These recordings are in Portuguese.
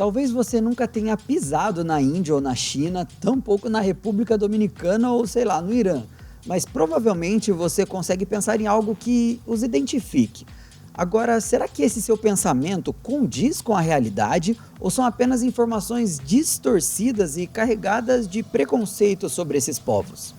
Talvez você nunca tenha pisado na Índia ou na China, tampouco na República Dominicana ou, sei lá, no Irã. Mas provavelmente você consegue pensar em algo que os identifique. Agora, será que esse seu pensamento condiz com a realidade ou são apenas informações distorcidas e carregadas de preconceito sobre esses povos?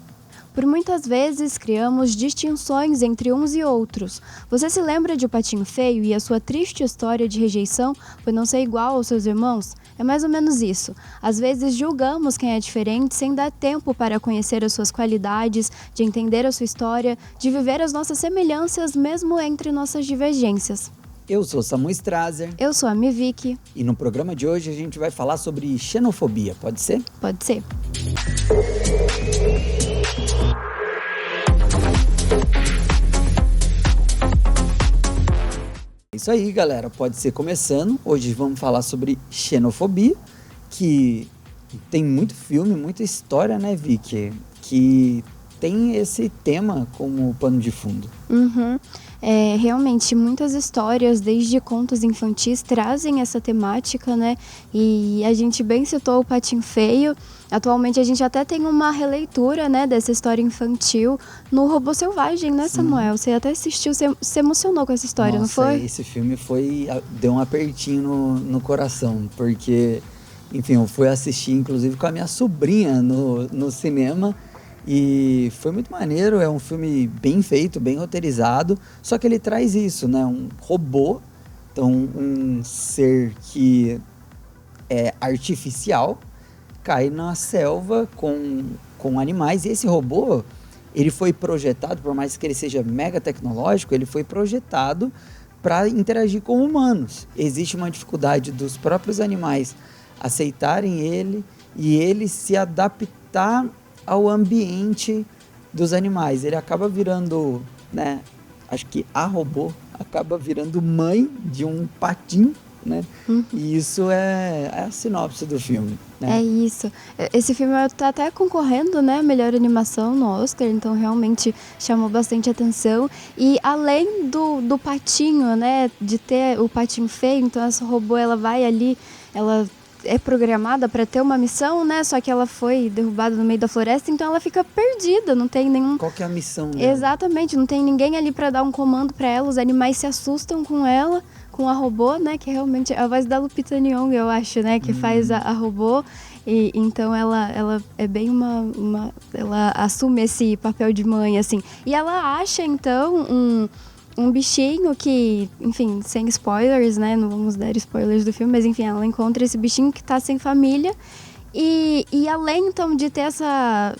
Por muitas vezes criamos distinções entre uns e outros. Você se lembra de O Patinho Feio e a sua triste história de rejeição por não ser igual aos seus irmãos? É mais ou menos isso. Às vezes julgamos quem é diferente sem dar tempo para conhecer as suas qualidades, de entender a sua história, de viver as nossas semelhanças mesmo entre nossas divergências. Eu sou Samu Strazer. Eu sou a Miviki. E no programa de hoje a gente vai falar sobre xenofobia, pode ser? Pode ser. Isso aí, galera, pode ser começando. Hoje vamos falar sobre xenofobia, que tem muito filme, muita história, né, Vicky? Que tem esse tema como pano de fundo. Realmente, muitas histórias, desde contos infantis, trazem essa temática, né? E a gente bem citou O Patinho Feio. Atualmente, a gente até tem uma releitura, né, dessa história infantil no Robô Selvagem, né, Samuel? Você até assistiu, você se emocionou com essa história, não foi? Esse filme deu um apertinho no coração, porque, enfim, eu fui assistir, inclusive, com a minha sobrinha no cinema. E foi muito maneiro, é um filme bem feito, bem roteirizado, só que ele traz isso, né? Um robô, então um ser que é artificial, cai na selva com animais, e esse robô, ele foi projetado, por mais que ele seja mega tecnológico, ele foi projetado para interagir com humanos. Existe uma dificuldade dos próprios animais aceitarem ele e ele se adaptar ao ambiente dos animais. Ele acaba virando, né, acho que a robô acaba virando mãe de um patinho, né? E isso é a sinopse do filme, né? É isso. Esse filme está até concorrendo, né, melhor animação no Oscar, então realmente chamou bastante atenção. E além do patinho, né, de ter o patinho feio, então essa robô, ela vai ali, ela é programada para ter uma missão, né? Só que ela foi derrubada no meio da floresta, então ela fica perdida, não tem nenhum... Qual que é a missão dela? Exatamente, não tem ninguém ali para dar um comando para ela, os animais se assustam com ela, com a robô, né? Que realmente é a voz da Lupita Nyong'o, eu acho, né? Que faz a robô. E então ela é bem ela assume esse papel de mãe, assim. E ela acha, então, um bichinho que, enfim, sem spoilers, né? Não vamos dar spoilers do filme, mas enfim, ela encontra esse bichinho que tá sem família. E além, então, de ter essa...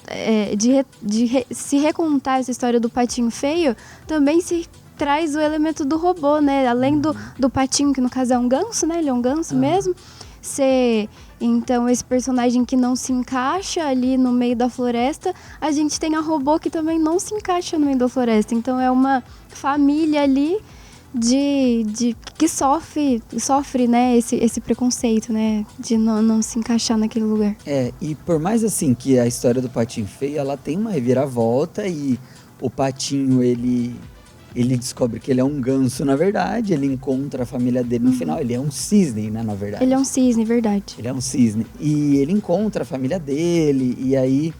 se recontar essa história do patinho feio, também se traz o elemento do robô, né? Além do patinho, que no caso é um ganso, né? Ele é um ganso mesmo. Então, esse personagem que não se encaixa ali no meio da floresta, a gente tem a robô que também não se encaixa no meio da floresta. Então, é uma família ali que sofre, né, esse preconceito, né, de não se encaixar naquele lugar. E por mais assim que a história do Patinho Feio, ela tem uma reviravolta e o Patinho, ele descobre que ele é um ganso, na verdade, ele encontra a família dele no final, ele é um cisne, né, na verdade. Ele é um cisne, verdade. Ele é um cisne, e ele encontra a família dele, e aí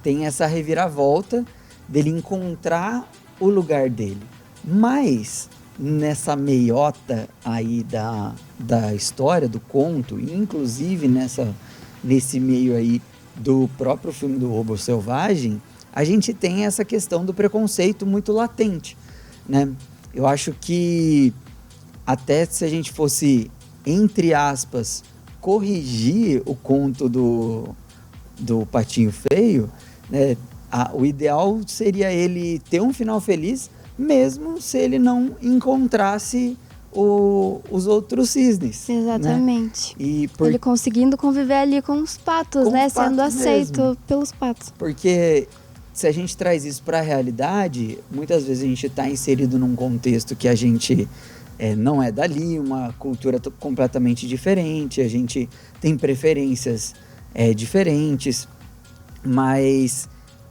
tem essa reviravolta dele encontrar o lugar dele. Mas, nessa meiota aí da história, do conto, inclusive nesse meio aí do próprio filme do Robô Selvagem, a gente tem essa questão do preconceito muito latente, né? Eu acho que até se a gente fosse, entre aspas, corrigir o conto do Patinho Feio, né, o ideal seria ele ter um final feliz, mesmo se ele não encontrasse os outros cisnes. Exatamente. Né? Ele conseguindo conviver ali com os patos, né? Sendo aceito mesmo pelos patos. Porque se a gente traz isso para a realidade, muitas vezes a gente está inserido num contexto que a gente não é dali, uma cultura completamente diferente, a gente tem preferências diferentes, mas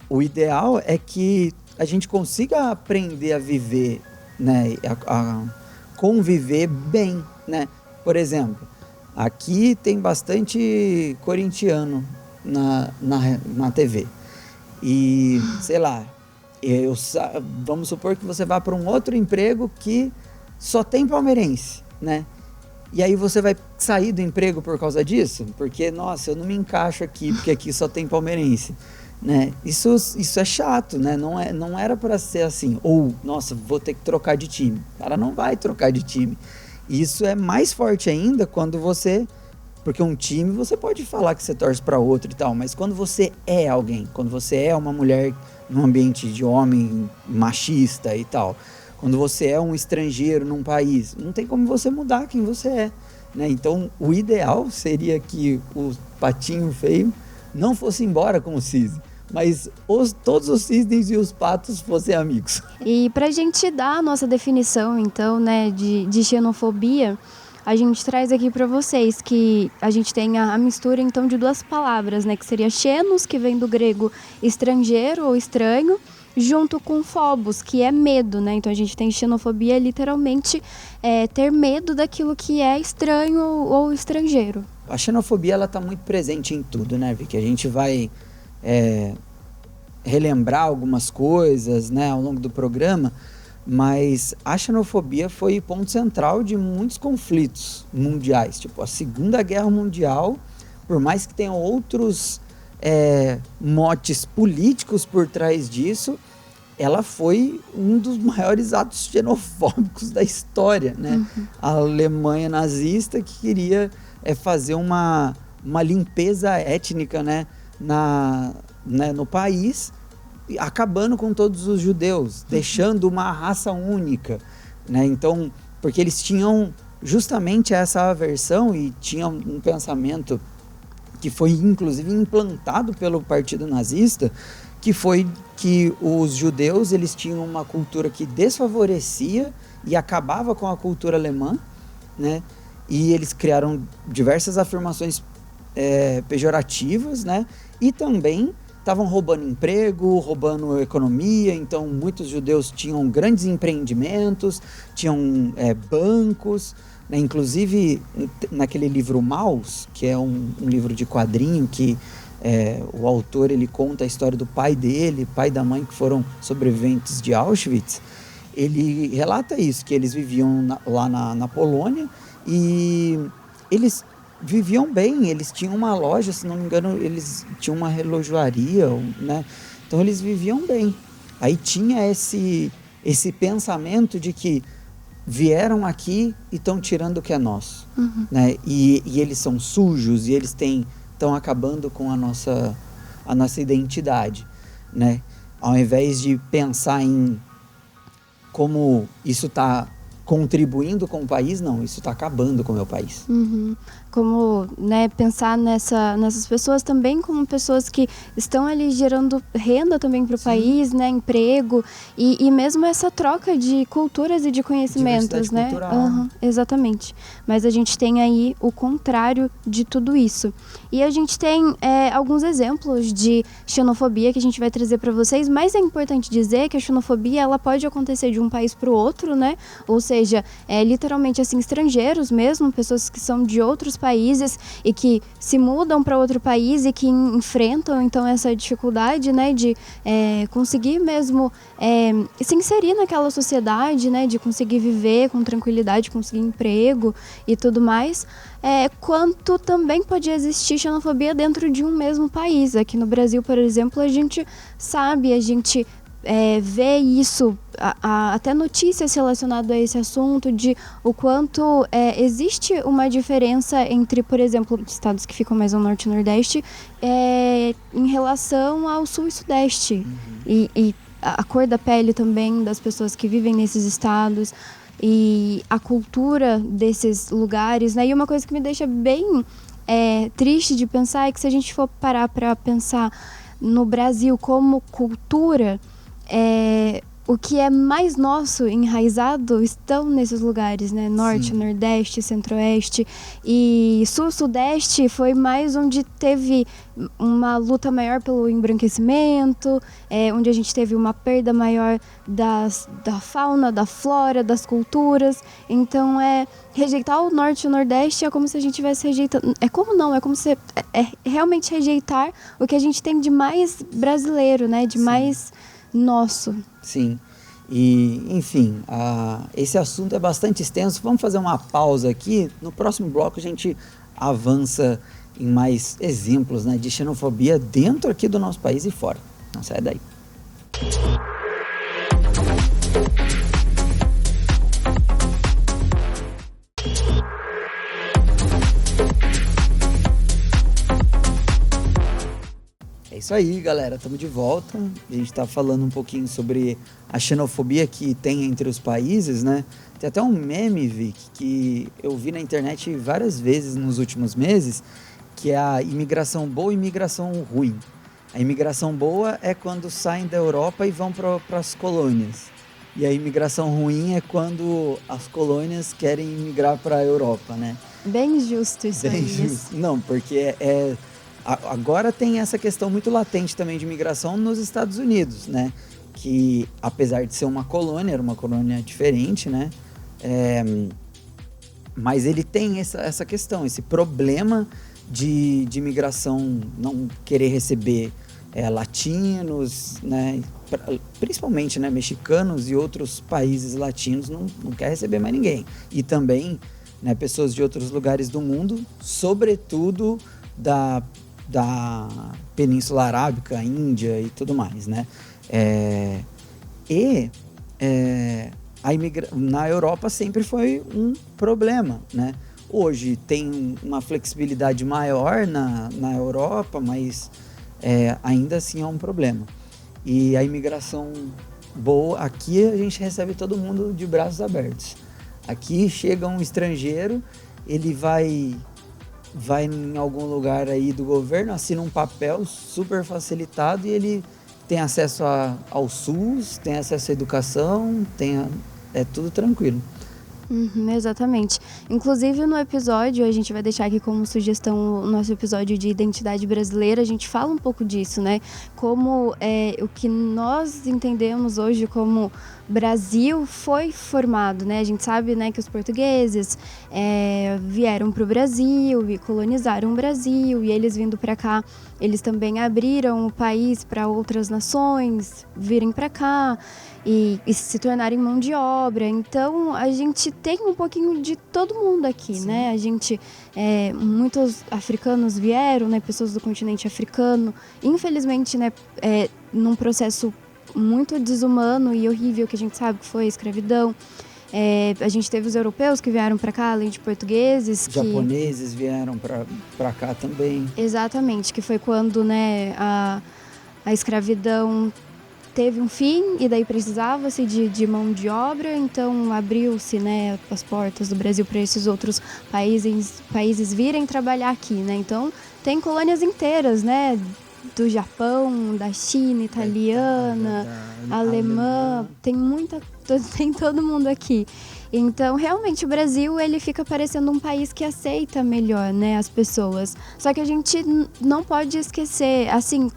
o ideal é que a gente consiga aprender a viver, né, a conviver bem, né? Por exemplo, Aqui tem bastante corintiano na TV. E, sei lá, vamos supor que você vá para um outro emprego que só tem palmeirense, né? E aí você vai sair do emprego por causa disso? Porque, nossa, eu não me encaixo aqui, porque aqui só tem palmeirense, né? Isso é chato, né? Não era para ser assim. Ou, nossa, vou ter que trocar de time. O cara não vai trocar de time. Isso é mais forte ainda quando você... Porque um time, você pode falar que você torce para outro e tal, mas quando você é alguém, quando você é uma mulher num ambiente de homem machista e tal... Quando você é um estrangeiro num país, não tem como você mudar quem você é, né? Então, o ideal seria que o patinho feio não fosse embora com o cisne, mas todos os cisnes e os patos fossem amigos. E para a gente dar a nossa definição, então, né, de xenofobia, a gente traz aqui para vocês que a gente tem a mistura, então, de duas palavras, né, que seria xenos, que vem do grego estrangeiro ou estranho, junto com phobos, que é medo, né? Então a gente tem xenofobia, literalmente ter medo daquilo que é estranho ou estrangeiro. A xenofobia, ela tá muito presente em tudo, né, Vicky? A gente vai relembrar algumas coisas, né, ao longo do programa, mas a xenofobia foi ponto central de muitos conflitos mundiais, tipo a Segunda Guerra Mundial, por mais que tenham outros motes políticos por trás disso, ela foi um dos maiores atos xenofóbicos da história, né? Uhum. A Alemanha nazista que queria fazer uma limpeza étnica, né? No país, acabando com todos os judeus, deixando uma raça única, né? Então, porque eles tinham justamente essa aversão e tinham um pensamento que foi inclusive implantado pelo Partido Nazista, que foi que os judeus eles tinham uma cultura que desfavorecia e acabava com a cultura alemã, né? E eles criaram diversas afirmações pejorativas, né? E também estavam roubando emprego, roubando economia, então muitos judeus tinham grandes empreendimentos, tinham bancos, né? Inclusive naquele livro Maus, que é um livro de quadrinho que o autor ele conta a história do pai dele, pai da mãe que foram sobreviventes de Auschwitz. Ele relata isso, que eles viviam lá na Polônia e eles viviam bem, eles tinham uma loja, se não me engano, eles tinham uma relojoaria, né? Então eles viviam bem. Aí tinha esse pensamento de que vieram aqui e estão tirando o que é nosso, uhum. Né? E eles são sujos e eles estão acabando com a nossa identidade, né? Ao invés de pensar em como isso está contribuindo com o país, não, isso está acabando com o meu país. Uhum. Como, né, pensar nessas pessoas também como pessoas que estão ali gerando renda também para o país, né, emprego e mesmo essa troca de culturas e de conhecimentos, né? Uhum, exatamente. Mas a gente tem aí o contrário de tudo isso. E a gente tem alguns exemplos de xenofobia que a gente vai trazer para vocês, mas é importante dizer que a xenofobia ela pode acontecer de um país para o outro, né? Ou seja, literalmente assim, estrangeiros mesmo, pessoas que são de outros países e que se mudam para outro país e que enfrentam então essa dificuldade, né, de conseguir mesmo se inserir naquela sociedade, né, de conseguir viver com tranquilidade, conseguir emprego e tudo mais, quanto também pode existir xenofobia dentro de um mesmo país. Aqui no Brasil, por exemplo, a gente sabe, a gente vê isso, até notícias relacionadas a esse assunto, de o quanto existe uma diferença entre, por exemplo, estados que ficam mais ao norte e nordeste em relação ao sul e sudeste. Uhum. E a cor da pele também das pessoas que vivem nesses estados e a cultura desses lugares, né? E uma coisa que me deixa bem triste de pensar é que se a gente for parar para pensar no Brasil como cultura, o que é mais nosso, enraizado, estão nesses lugares, né? Norte, Sim. Nordeste, Centro-Oeste. E Sul, Sudeste foi mais onde teve uma luta maior pelo embranquecimento, onde a gente teve uma perda maior da fauna, da flora, das culturas. Então, rejeitar o Norte e o Nordeste é como se a gente estivesse rejeitando... É como se... É realmente rejeitar o que a gente tem de mais brasileiro, né? De mais nosso. Sim, e enfim, esse assunto é bastante extenso. Vamos fazer uma pausa aqui. No próximo bloco a gente avança em mais exemplos, né, de xenofobia dentro aqui do nosso país e fora. Não sai daí. É isso aí, galera, estamos de volta. A gente está falando um pouquinho sobre a xenofobia que tem entre os países, né? Tem até um meme, Vic, que eu vi na internet várias vezes nos últimos meses, que é a imigração boa e imigração ruim. A imigração boa é quando saem da Europa e vão para as colônias. E a imigração ruim é quando as colônias querem imigrar para a Europa, né? Bem justo isso Bem aí. justo. Não, porque agora tem essa questão muito latente também de imigração nos Estados Unidos, né? Que apesar de ser uma colônia, era uma colônia diferente, né? Mas ele tem essa questão, esse problema de imigração não querer receber latinos, né? Principalmente, né, mexicanos e outros países latinos não quer receber mais ninguém. E também, né, pessoas de outros lugares do mundo, sobretudo da Península Arábica, Índia e tudo mais, né? Na Europa sempre foi um problema, né? Hoje tem uma flexibilidade maior na Europa, mas ainda assim é um problema. E a imigração boa, aqui a gente recebe todo mundo de braços abertos. Aqui chega um estrangeiro, ele vai em algum lugar aí do governo, assina um papel super facilitado e ele tem acesso ao SUS, tem acesso à educação, é tudo tranquilo. Exatamente. Inclusive no episódio, a gente vai deixar aqui como sugestão o nosso episódio de identidade brasileira, a gente fala um pouco disso, né? Como o que nós entendemos hoje como Brasil foi formado, né? A gente sabe, né, que os portugueses vieram para o Brasil e colonizaram o Brasil, e eles vindo para cá, eles também abriram o país para outras nações virem para cá e se tornarem mão de obra. Então a gente tem um pouquinho de todo mundo aqui, sim, né? A gente, muitos africanos vieram, né? Pessoas do continente africano, infelizmente, né? Num processo muito desumano e horrível que a gente sabe que foi a escravidão. A gente teve os europeus que vieram para cá, além de portugueses. Japoneses vieram para cá também. Exatamente, que foi quando, né, a escravidão teve um fim e daí precisava-se de mão de obra, então abriu-se, né, as portas do Brasil para esses outros países virem trabalhar aqui, né? Então tem colônias inteiras, né, do Japão, da China, italiana, alemã, tem todo mundo aqui. Então, realmente, o Brasil, ele fica parecendo um país que aceita melhor, né, as pessoas. Só que a gente não pode esquecer, assim,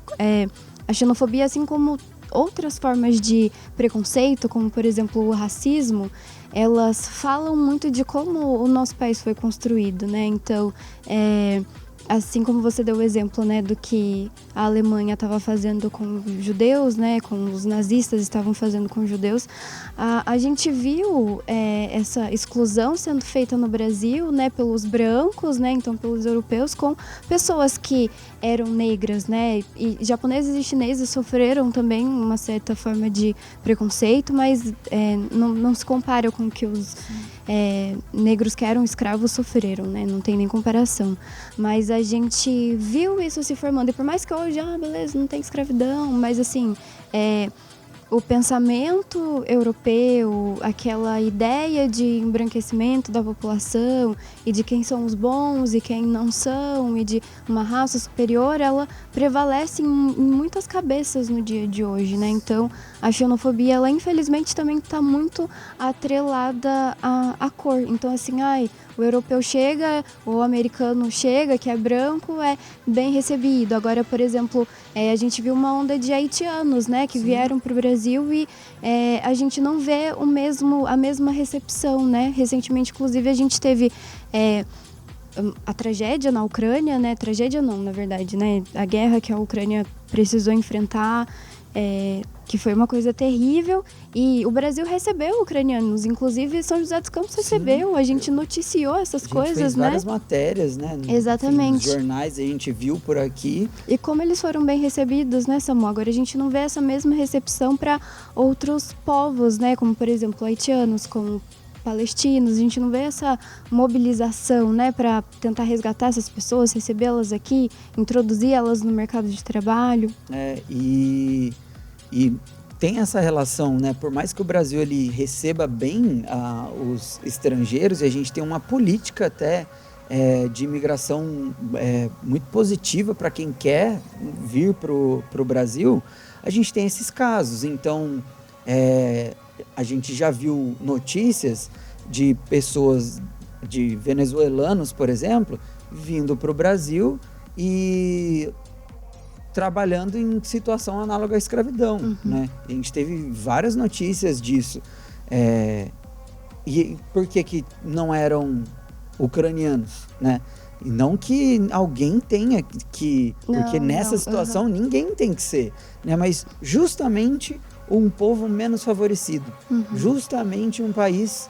a xenofobia, assim como outras formas de preconceito, como, por exemplo, o racismo, elas falam muito de como o nosso país foi construído, né? Então, assim como você deu o exemplo, né, do que a Alemanha estava fazendo com os judeus, né, com os nazistas estavam fazendo com os judeus, a gente viu essa exclusão sendo feita no Brasil, né, pelos brancos, né, então pelos europeus, com pessoas que eram negras, né, e japoneses e chineses sofreram também uma certa forma de preconceito, mas não se compara com o que os negros que eram escravos sofreram, né, não tem nem comparação. Mas a gente viu isso se formando, e por mais que hoje, beleza, não tem escravidão, mas assim, o pensamento europeu, aquela ideia de embranquecimento da população e de quem são os bons e quem não são e de uma raça superior, ela prevalece em muitas cabeças no dia de hoje, né? Então, a xenofobia, ela infelizmente também está muito atrelada à cor. Então, assim, o europeu chega, o americano chega, que é branco, é bem recebido. Agora, por exemplo, a gente viu uma onda de haitianos, né, que vieram para o Brasil e a gente não vê a mesma recepção, né? Recentemente, inclusive, a gente teve a tragédia na Ucrânia, né? Tragédia não, na verdade, né? A guerra que a Ucrânia precisou enfrentar, que foi uma coisa terrível, e o Brasil recebeu ucranianos, inclusive São José dos Campos recebeu, a gente noticiou essas coisas, fez né? várias matérias, né? Exatamente. Nos jornais a gente viu por aqui. E como eles foram bem recebidos, né, Samu? Agora a gente não vê essa mesma recepção para outros povos, né? Como, por exemplo, haitianos, como palestinos, a gente não vê essa mobilização, né, para tentar resgatar essas pessoas, recebê-las aqui, introduzir elas no mercado de trabalho. E tem essa relação, né? Por mais que o Brasil ele receba bem os estrangeiros, e a gente tem uma política até de imigração muito positiva para quem quer vir para o Brasil, a gente tem esses casos. Então, a gente já viu notícias de pessoas, de venezuelanos, por exemplo, vindo para o Brasil e trabalhando em situação análoga à escravidão, né? A gente teve várias notícias disso. E por que não eram ucranianos, né? E não que alguém tenha que... Porque nessa situação ninguém tem que ser, né? Mas justamente um povo menos favorecido. Justamente um país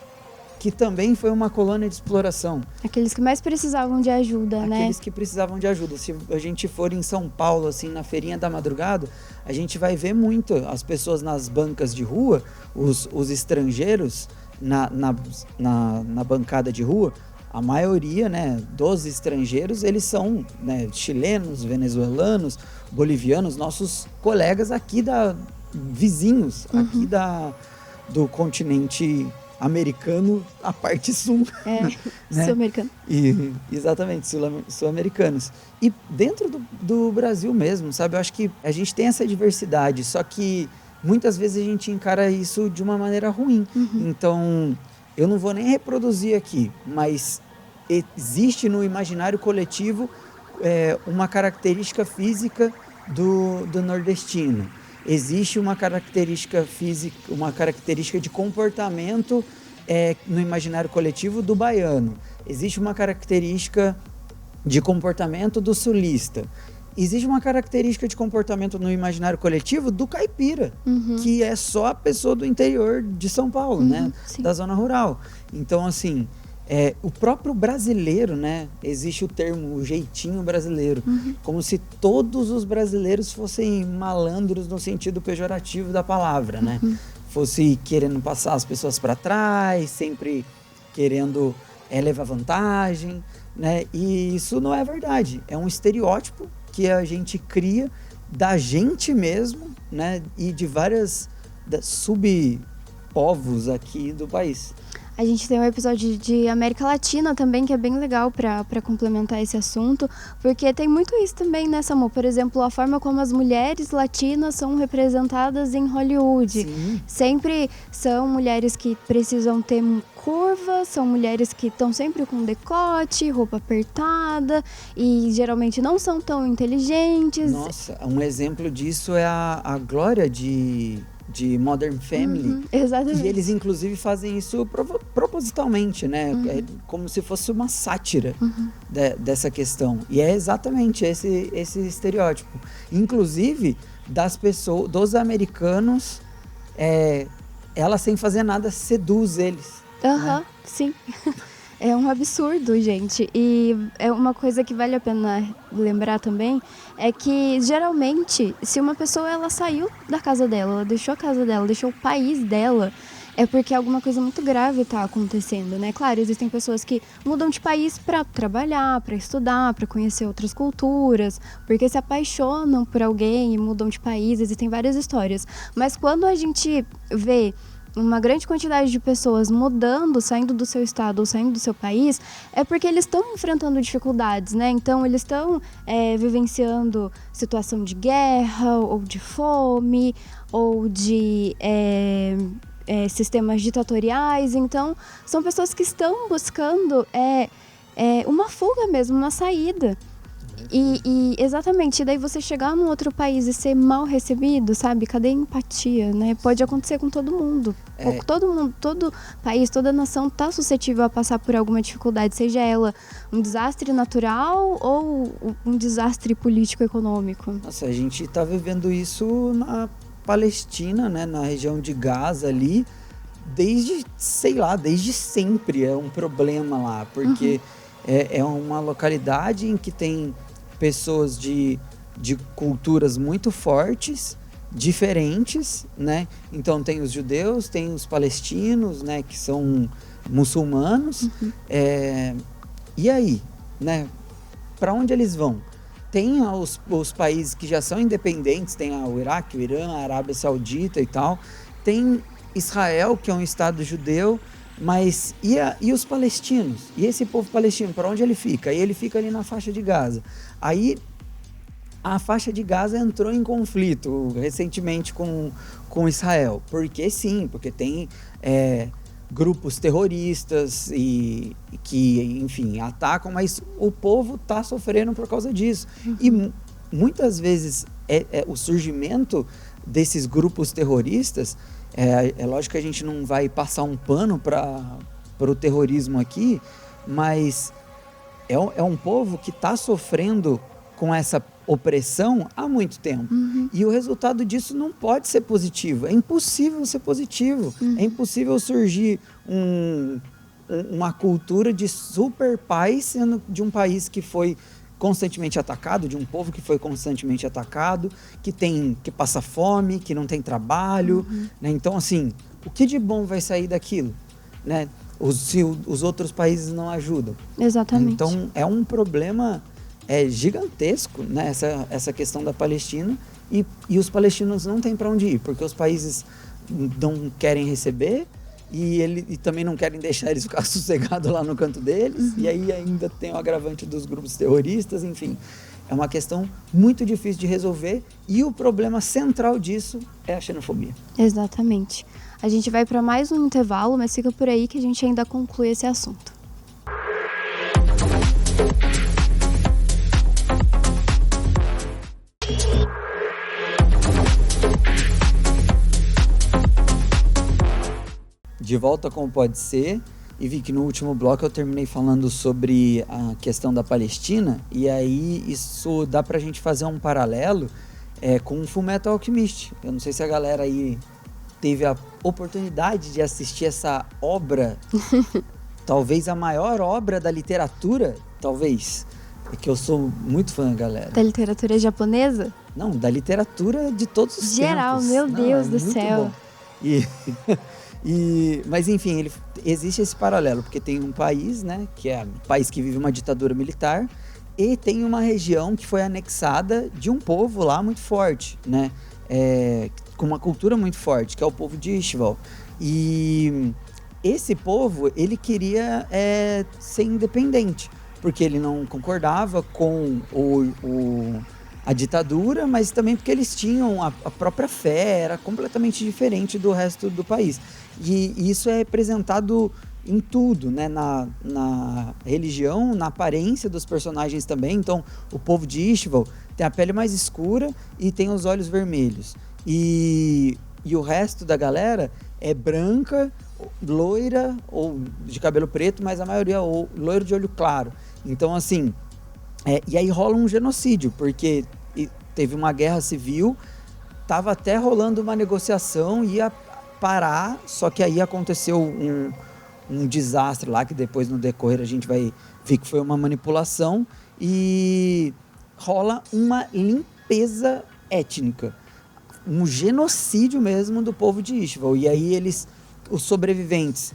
que também foi uma colônia de exploração. Aqueles que mais precisavam de ajuda, né? Aqueles que precisavam de ajuda. Se a gente for em São Paulo, assim, na feirinha da madrugada, a gente vai ver muito as pessoas nas bancas de rua, os estrangeiros na bancada de rua. A maioria, né, dos estrangeiros, eles são, né, chilenos, venezuelanos, bolivianos, nossos colegas aqui vizinhos, aqui do continente americano, a parte sul. Né? Sul-americano. Exatamente, sul-americanos. E dentro do Brasil mesmo, sabe? Eu acho que a gente tem essa diversidade, só que muitas vezes a gente encara isso de uma maneira ruim. Então, eu não vou nem reproduzir aqui, mas existe no imaginário coletivo uma característica física do nordestino. Existe uma característica física, uma característica de comportamento no imaginário coletivo do baiano. Existe uma característica de comportamento do sulista. Existe uma característica de comportamento no imaginário coletivo do caipira, que é só a pessoa do interior de São Paulo, né? Sim. Da zona rural. Então, assim, o próprio brasileiro, né? Existe o termo, o jeitinho brasileiro. Como se todos os brasileiros fossem malandros no sentido pejorativo da palavra, né? Fosse querendo passar as pessoas para trás, sempre querendo levar vantagem, né? E isso não é verdade. É um estereótipo que a gente cria da gente mesmo, né? E de várias subpovos aqui do país. A gente tem um episódio de América Latina também, que é bem legal para complementar esse assunto, porque tem muito isso também, né, Samu? Por exemplo, a forma como as mulheres latinas são representadas em Hollywood. Sim. Sempre são mulheres que precisam ter curva, são mulheres que estão sempre com decote, roupa apertada e geralmente não são tão inteligentes. Nossa, um exemplo disso é a Glória de Modern Family. Exatamente. E eles, inclusive, fazem isso propositalmente, né? É como se fosse uma sátira dessa questão. E é exatamente esse estereótipo. Inclusive, das pessoas, dos americanos, ela sem fazer nada seduz eles. Né? Sim. É um absurdo, gente. E é uma coisa que vale a pena lembrar também, é que geralmente, se uma pessoa ela saiu da casa dela, ela deixou a casa dela, deixou o país dela, é porque alguma coisa muito grave está acontecendo, né? Claro, existem pessoas que mudam de país para trabalhar, para estudar, para conhecer outras culturas, porque se apaixonam por alguém e mudam de país, existem várias histórias. Mas quando a gente vê uma grande quantidade de pessoas mudando, saindo do seu estado ou saindo do seu país, é porque eles estão enfrentando dificuldades, né? Então, eles estão vivenciando situação de guerra, ou de fome, ou de sistemas ditatoriais. Então, são pessoas que estão buscando uma fuga mesmo, uma saída. E exatamente, daí você chegar num outro país e ser mal recebido, sabe? Cadê a empatia, né? Pode acontecer com todo mundo. Todo mundo, todo país, toda nação tá suscetível a passar por alguma dificuldade, seja ela um desastre natural ou um desastre político-econômico. Nossa, a gente tá vivendo isso na Palestina, né? Na região de Gaza ali, desde sempre é um problema lá, porque é uma localidade em que tem pessoas de culturas muito fortes, diferentes, né? Então tem os judeus, tem os palestinos, né? Que são muçulmanos. E aí, né? Para onde eles vão? Tem os países que já são independentes, tem o Iraque, o Irã, a Arábia Saudita e tal. Tem Israel, que é um estado judeu, mas e os palestinos? E esse povo palestino, para onde ele fica? E ele fica ali na faixa de Gaza. Aí a faixa de Gaza entrou em conflito recentemente com Israel. Porque sim, porque tem grupos terroristas e que, enfim, atacam, mas o povo está sofrendo por causa disso. E muitas vezes o surgimento desses grupos terroristas, é lógico que a gente não vai passar um pano para o terrorismo aqui, mas é um povo que está sofrendo com essa opressão há muito tempo. E o resultado disso não pode ser positivo. É impossível ser positivo. É impossível surgir uma cultura de super paz sendo de um país que foi constantemente atacado, de um povo que foi constantemente atacado, que passa fome, que não tem trabalho, né? Então, assim, o que de bom vai sair daquilo, né? Se os outros países não ajudam. Exatamente. Então, é um problema gigantesco, né? Essa questão da Palestina, e os palestinos não têm para onde ir, porque os países não querem receber, e também não querem deixar eles ficar sossegados lá no canto deles, e aí ainda tem o agravante dos grupos terroristas, enfim. É uma questão muito difícil de resolver, e o problema central disso é a xenofobia. Exatamente. A gente vai para mais um intervalo, mas fica por aí que a gente ainda conclui esse assunto. De volta com o Pode Ser, e vi que no último bloco eu terminei falando sobre a questão da Palestina, e aí isso dá pra gente fazer um paralelo com o Fullmetal Alchemist. Eu não sei se a galera aí teve a oportunidade de assistir essa obra, talvez a maior obra da literatura, talvez, é que eu sou muito fã, galera. Da literatura japonesa? Não, da literatura de todos os geral, tempos. meu Deus do céu. Mas enfim, existe esse paralelo, porque tem um país, né, que é um país que vive uma ditadura militar, e tem uma região que foi anexada de um povo lá muito forte, né, com uma cultura muito forte, que é o povo de Ishval. E esse povo, ele queria ser independente, porque ele não concordava com a ditadura, mas também porque eles tinham a própria fé, era completamente diferente do resto do país. E isso é representado em tudo, né? Na religião, na aparência dos personagens também. Então, o povo de Ishval tem a pele mais escura e tem os olhos vermelhos. E o resto da galera é branca, loira ou de cabelo preto, mas a maioria é loiro de olho claro. Então, assim, e aí rola um genocídio, porque teve uma guerra civil, estava até rolando uma negociação, ia parar, só que aí aconteceu um desastre lá, que depois no decorrer a gente vai ver que foi uma manipulação, e rola uma limpeza étnica, um genocídio mesmo do povo de Ishval. E aí eles os sobreviventes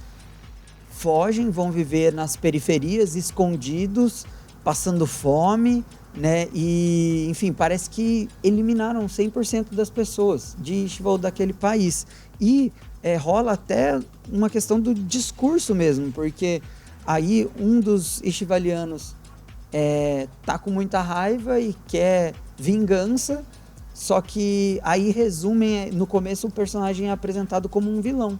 fogem, vão viver nas periferias, escondidos, passando fome, né? E, enfim, parece que eliminaram 100% das pessoas de Ishval daquele país. E rola até uma questão do discurso mesmo, porque aí um dos ishvalianos tá com muita raiva e quer vingança, só que aí resumem, no começo o personagem é apresentado como um vilão.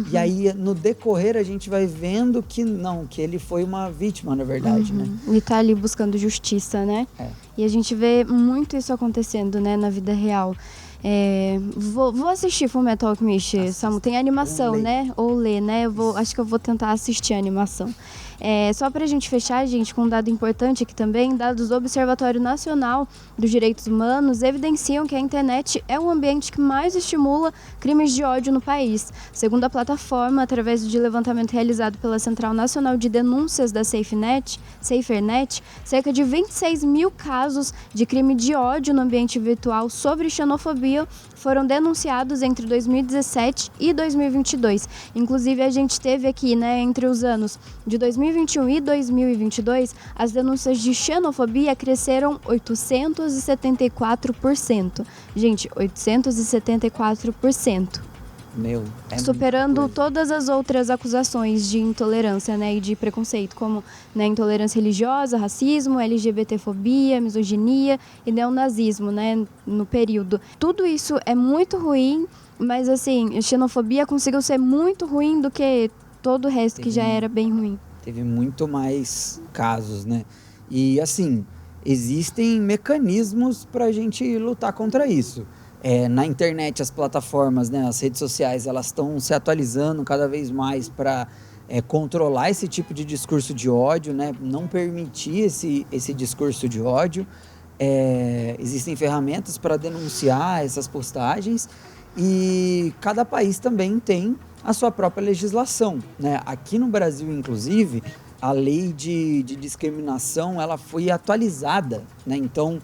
E aí, no decorrer, a gente vai vendo que não, que ele foi uma vítima, na verdade, né? E tá ali buscando justiça, né? E a gente vê muito isso acontecendo, né, na vida real. Vou assistir Fullmetal Alchemist, Samu. Tem animação, né? Ou ler, né? Acho que eu vou tentar assistir a animação. Só pra gente fechar, gente, com um dado importante aqui também, dados do Observatório Nacional dos Direitos Humanos evidenciam que a internet é o ambiente que mais estimula crimes de ódio no país. Segundo a plataforma, através de levantamento realizado pela Central Nacional de Denúncias da SaferNet, cerca de 26 mil casos de crime de ódio no ambiente virtual sobre xenofobia foram denunciados entre 2017 e 2022. Inclusive, a gente teve aqui, né, entre os anos de 2021 e 2022, as denúncias de xenofobia cresceram 874%. Gente, 874%. Superando todas as outras acusações de intolerância, né, e de preconceito, como, né, intolerância religiosa, racismo, LGBTfobia, misoginia e neonazismo, né, no período. Tudo isso é muito ruim, mas assim, a xenofobia conseguiu ser muito ruim do que todo o resto que já era bem ruim. Teve muito mais casos, né? E assim, existem mecanismos para a gente lutar contra isso. Na internet, as plataformas, né, as redes sociais, elas estão se atualizando cada vez mais para controlar esse tipo de discurso de ódio, né, não permitir esse discurso de ódio. Existem ferramentas para denunciar essas postagens e cada país também tem a sua própria legislação, né? Aqui no Brasil, inclusive, a lei de discriminação ela foi atualizada, né? Então,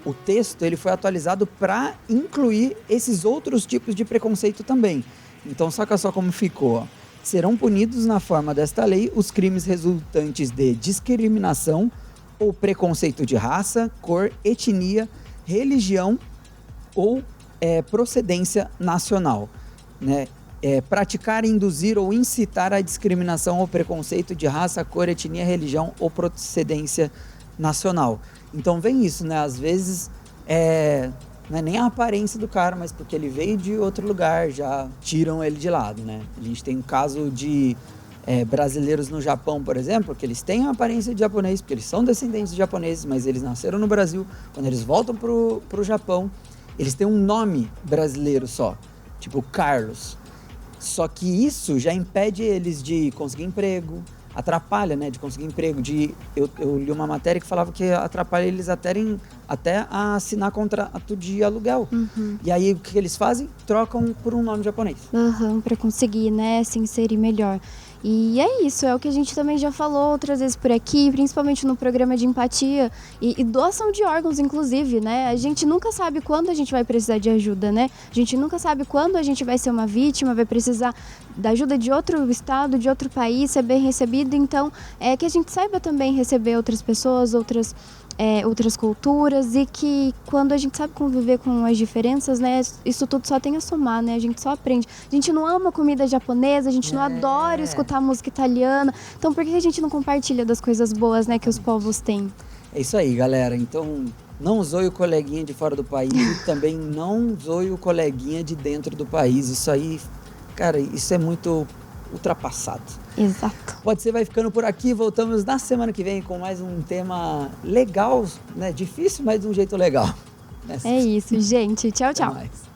o texto ele foi atualizado para incluir esses outros tipos de preconceito também. Então, saca só como ficou. Ó. Serão punidos na forma desta lei os crimes resultantes de discriminação ou preconceito de raça, cor, etnia, religião ou procedência nacional, né? Praticar, induzir ou incitar a discriminação ou preconceito de raça, cor, etnia, religião ou procedência nacional. Então vem isso, né? Às vezes não é nem a aparência do cara, mas porque ele veio de outro lugar, já tiram ele de lado, né? A gente tem um caso de brasileiros no Japão, por exemplo, que eles têm a aparência de japonês, porque eles são descendentes de japoneses, mas eles nasceram no Brasil. Quando eles voltam pro Japão, eles têm um nome brasileiro só, tipo Carlos. Só que isso já impede eles de conseguir emprego, atrapalha, né, de conseguir emprego. Eu li uma matéria que falava que atrapalha eles até a assinar contrato de aluguel. E aí o que eles fazem? Trocam por um nome japonês. Para conseguir, né, se inserir melhor. E é isso, é o que a gente também já falou outras vezes por aqui, principalmente no programa de empatia e doação de órgãos, inclusive, né? A gente nunca sabe quando a gente vai precisar de ajuda, né? A gente nunca sabe quando a gente vai ser uma vítima, vai precisar da ajuda de outro estado, de outro país, ser bem recebido. Então, que a gente saiba também receber outras pessoas, outras culturas, e que quando a gente sabe conviver com as diferenças, né, isso tudo só tem a somar, né, a gente só aprende. A gente não ama comida japonesa, a gente não adora escutar música italiana, então por que a gente não compartilha das coisas boas, né, que os povos têm? É isso aí, galera. Então, não zoe o coleguinha de fora do país e também não zoe o coleguinha de dentro do país. Isso aí, cara, isso é muito ultrapassado. Exato. Pode Ser vai ficando por aqui. Voltamos na semana que vem com mais um tema legal, né? Difícil, mas de um jeito legal. É isso, gente. Tchau, tchau. Até mais.